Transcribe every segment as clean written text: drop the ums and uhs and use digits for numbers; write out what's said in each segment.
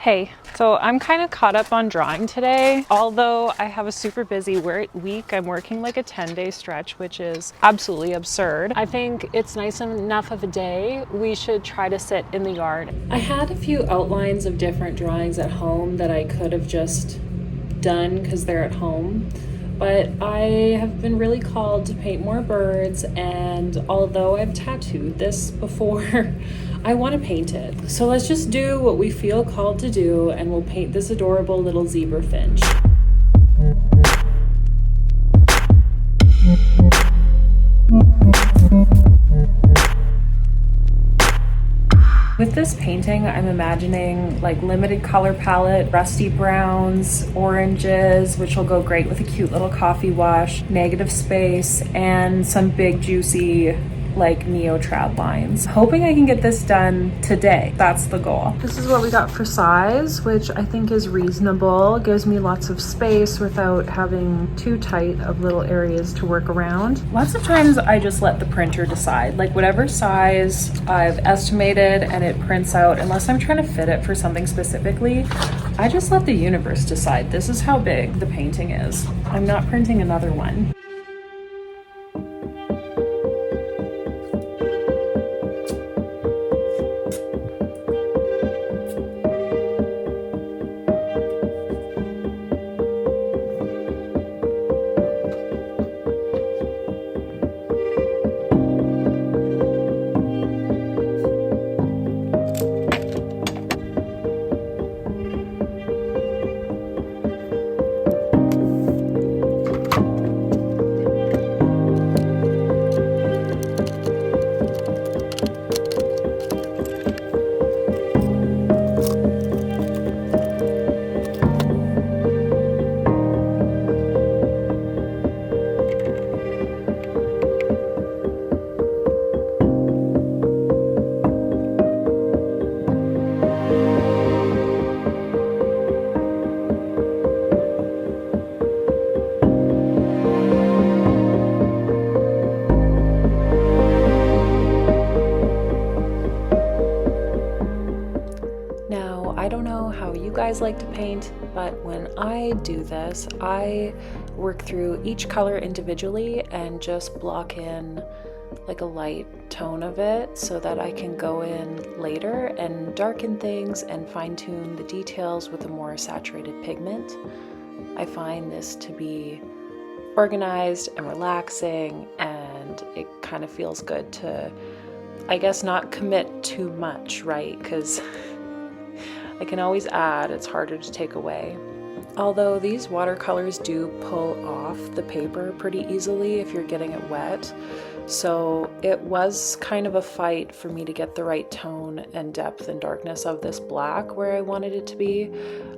Hey, so I'm kind of caught up on drawing today. Although I have a super busy week, I'm working like a 10-day stretch, which is absolutely absurd. I think it's nice enough of a day. We should try to sit in the yard. I had a few outlines of different drawings at home that I could have just done because they're at home. But I have been really called to paint more birds, and although I've tattooed this before, I want to paint it. So let's just do what we feel called to do, and we'll paint this adorable little zebra finch. With this painting, I'm imagining like limited color palette, rusty browns, oranges, which will go great with a cute little coffee wash, negative space, and some big juicy like neo-trad lines. Hoping I can get this done today. That's the goal. This is what we got for size, which I think is reasonable. Gives me lots of space without having too tight of little areas to work around. Lots of times I just let the printer decide, like whatever size I've estimated and it prints out, unless I'm trying to fit it for something specifically, I just let the universe decide. This is how big the painting is. I'm not printing another one. I don't know how you guys like to paint, but when I do this, I work through each color individually and just block in like a light tone of it so that I can go in later and darken things and fine-tune the details with a more saturated pigment. I find this to be organized and relaxing, and it kind of feels good to, I guess, not commit too much, right? Because I can always add, it's harder to take away. Although these watercolors do pull off the paper pretty easily if you're getting it wet. So it was kind of a fight for me to get the right tone and depth and darkness of this black where I wanted it to be.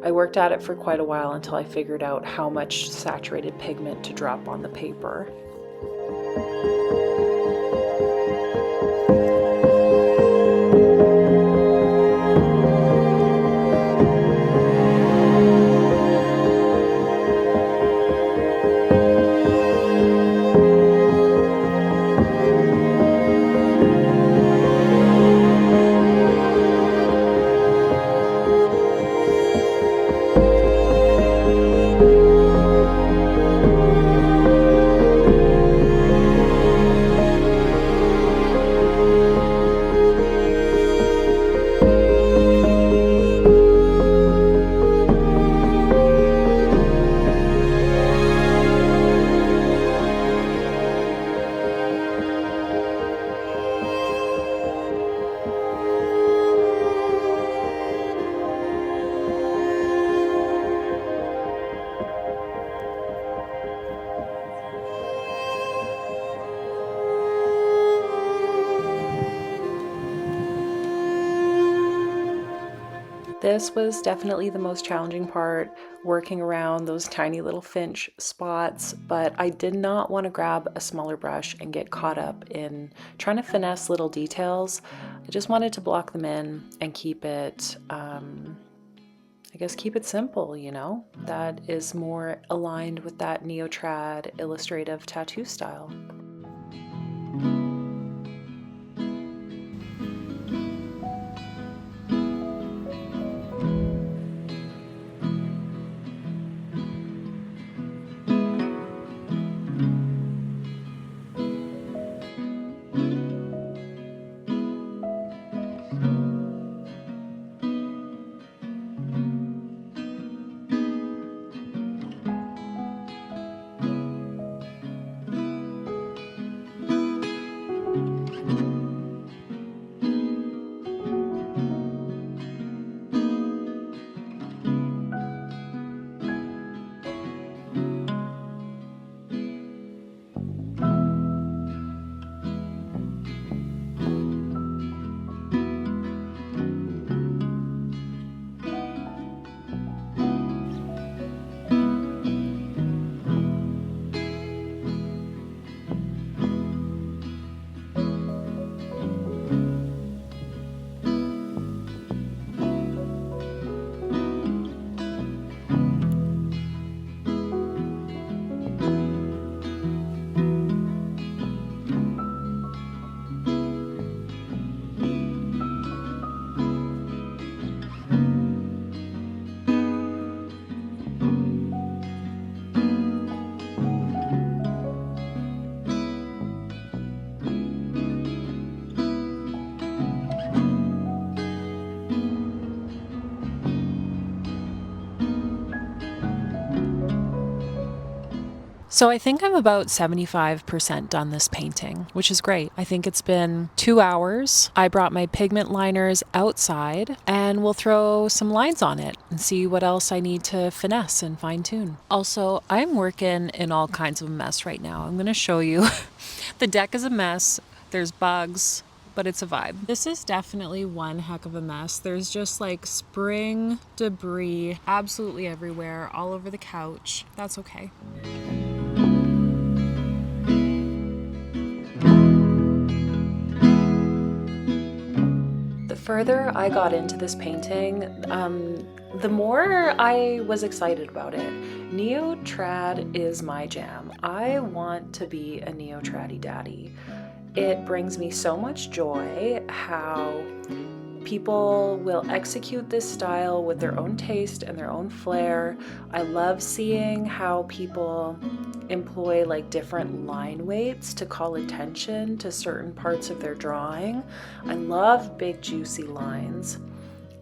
I worked at it for quite a while until I figured out how much saturated pigment to drop on the paper. This was definitely the most challenging part, working around those tiny little finch spots, but I did not want to grab a smaller brush and get caught up in trying to finesse little details. I just wanted to block them in and keep it, I guess keep it simple, you know? That is more aligned with that neo-trad illustrative tattoo style. So I think I'm about 75% done this painting, which is great. I think it's been 2 hours. I brought my pigment liners outside and we'll throw some lines on it and see what else I need to finesse and fine tune. Also, I'm working in all kinds of mess right now. I'm going to show you. The deck is a mess. There's bugs, but it's a vibe. This is definitely one heck of a mess. There's just like spring debris absolutely everywhere, all over the couch. That's okay. The further I got into this painting, the more I was excited about it. Neo-trad is my jam. I want to be a neo-traddy daddy. It brings me so much joy how people will execute this style with their own taste and their own flair. I love seeing how people employ like different line weights to call attention to certain parts of their drawing. I love big juicy lines.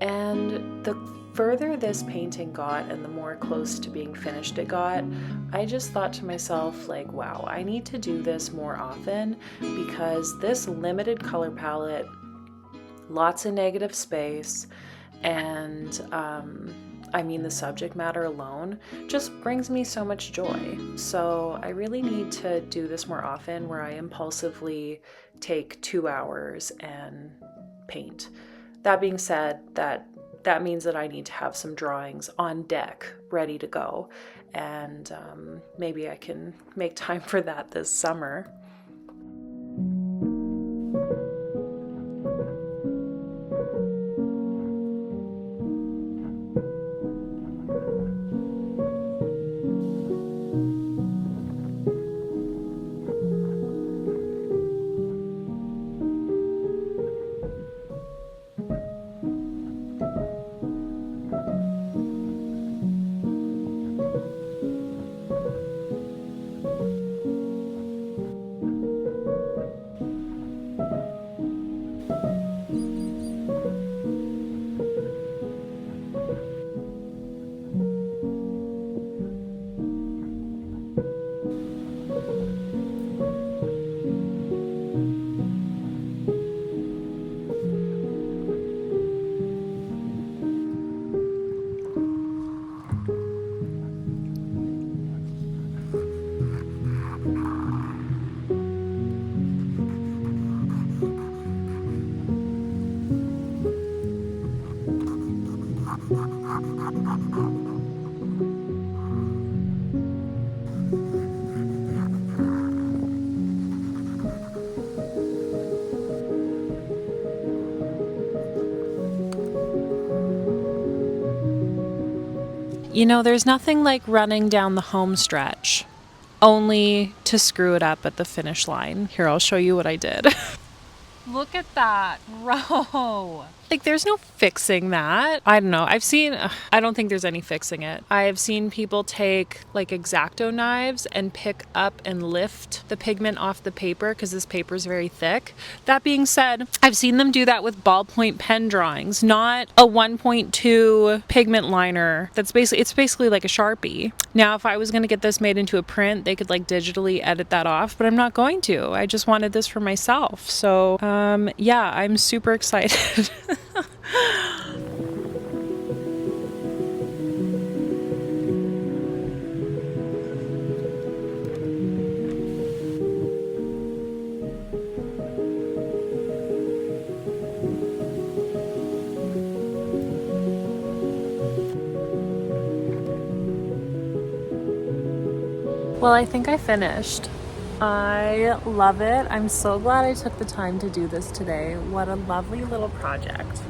And the further this painting got and the more close to being finished it got, I just thought to myself like, wow, I need to do this more often because this limited color palette, lots of negative space, and I mean the subject matter alone just brings me so much joy. So I really need to do this more often where I impulsively take 2 hours and paint. That being said, that means that I need to have some drawings on deck ready to go, and maybe I can make time for that this summer. You know, there's nothing like running down the home stretch, only to screw it up at the finish line. Here, I'll show you what I did. Look at that row. Like, there's no fixing that. I don't know. I don't think there's any fixing it. I've seen people take like X-Acto knives and pick up and lift the pigment off the paper because this paper is very thick. That being said, I've seen them do that with ballpoint pen drawings, not a 1.2 pigment liner. It's basically like a Sharpie. Now, if I was going to get this made into a print, they could like digitally edit that off, but I'm not going to. I just wanted this for myself. So, yeah, I'm super excited. Well, I think I finished. I love it. I'm so glad I took the time to do this today. What a lovely little project.